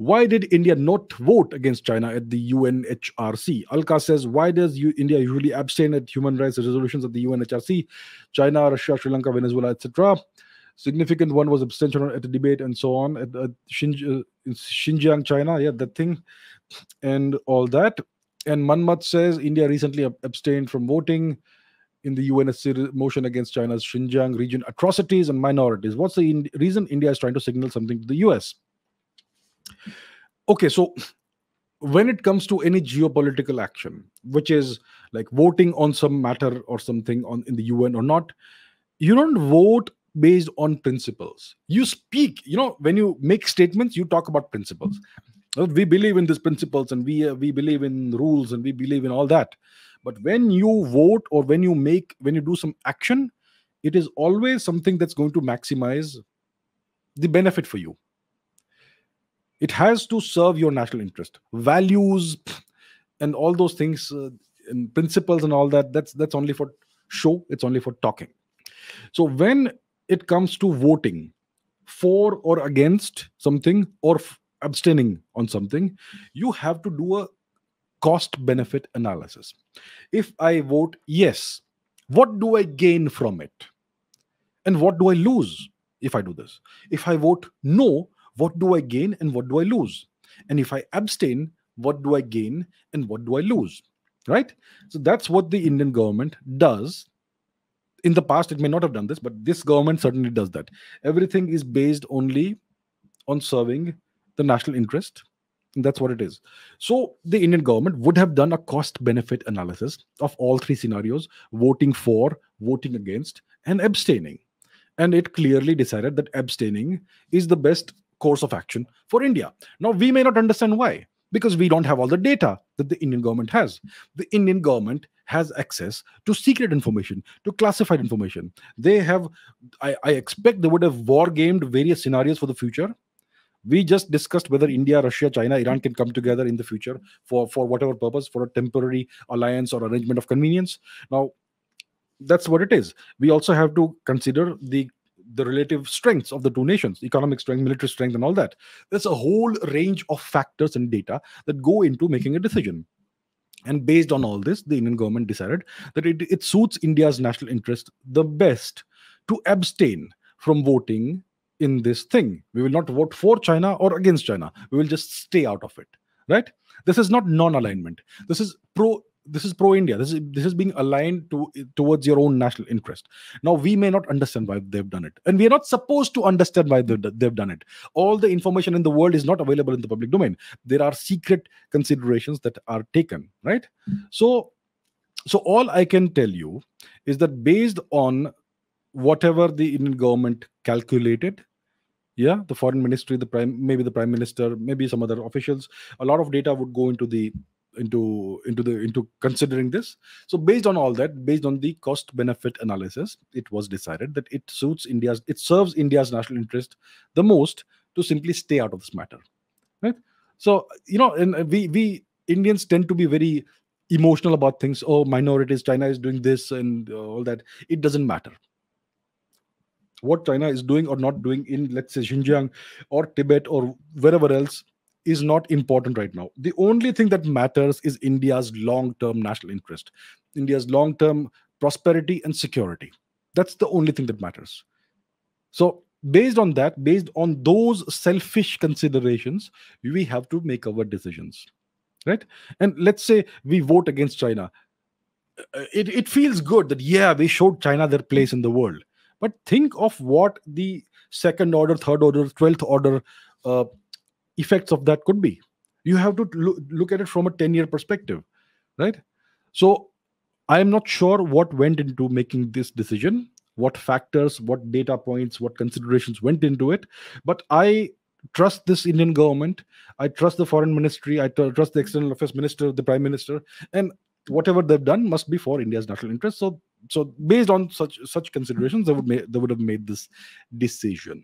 Why did India not vote against China at the UNHRC? Alka says, why does India usually abstain at human rights resolutions at the UNHRC? China, Russia, Sri Lanka, Venezuela, etc. Significant one was abstention at the debate and so on at in Xinjiang, China. Yeah, that thing and all that. And Manmat says India recently abstained from voting in the UNSC motion against China's Xinjiang region atrocities and minorities. What's the reason India is trying to signal something to the US? Okay, so when it comes to any geopolitical action, which is like voting on some matter or something on in the UN or not, you don't vote based on principles. You speak, when you make statements, you talk about principles. We believe in these principles, and we believe in rules, and we believe in all that. But when you vote or when you do some action, it is always something that's going to maximize the benefit for you. It has to serve your national interest, values, and all those things, and principles and all that. That's only for show. It's only for talking. So when it comes to voting for or against something, or abstaining on something, you have to do a cost benefit analysis. If I vote yes, what do I gain from it? And what do I lose if I do this? If I vote no, what do I gain and what do I lose? And if I abstain, what do I gain and what do I lose? Right? So that's what the Indian government does. In the past, it may not have done this, but this government certainly does that. Everything is based only on serving the national interest. And that's what it is. So the Indian government would have done a cost benefit analysis of all three scenarios: voting for, voting against, and abstaining. And it clearly decided that abstaining is the best course of action for India. Now, we may not understand why, because we don't have all the data that the Indian government has. The Indian government has access to secret information, to classified information. They have, I expect they would have war gamed various scenarios for the future. We just discussed whether India, Russia, China, Iran can come together in the future for whatever purpose, for a temporary alliance or arrangement of convenience. Now, that's what it is. We also have to consider the relative strengths of the two nations: economic strength, military strength, and all that. There's a whole range of factors and data that go into making a decision. And based on all this, the Indian government decided that it suits India's national interest the best to abstain from voting in this thing. We will not vote for China or against China. We will just stay out of it. Right? This is not non-alignment. This is pro-India. This is being aligned towards your own national interest. Now, we may not understand why they've done it, and we are not supposed to understand why they've done it. All the information in the world is not available in the public domain. There are secret considerations that are taken, right? So all I can tell you is that based on whatever the Indian government calculated, the foreign ministry, maybe the prime minister, maybe some other officials, a lot of data would go into considering this. So based on all that, based on the cost benefit analysis, it was decided that it serves India's national interest the most to simply stay out of this matter, right? So and we Indians tend to be very emotional about things. Oh, minorities, China is doing this and all that. It doesn't matter what China is doing or not doing in, let's say, Xinjiang or Tibet or wherever else, is not important right now. The only thing that matters is India's long-term national interest, India's long-term prosperity and security. That's the only thing that matters. So based on that, based on those selfish considerations, we have to make our decisions, right? And let's say we vote against China. It feels good that, we showed China their place in the world. But think of what the second order, third order, 12th order effects of that could be. You have to look at it from a 10-year perspective, right? So I am not sure what went into making this decision, what factors, what data points, what considerations went into it. But I trust this Indian government. I trust the foreign ministry. I trust the external affairs minister, the prime minister, and whatever they've done must be for India's national interest. So based on such considerations, they would have made this decision.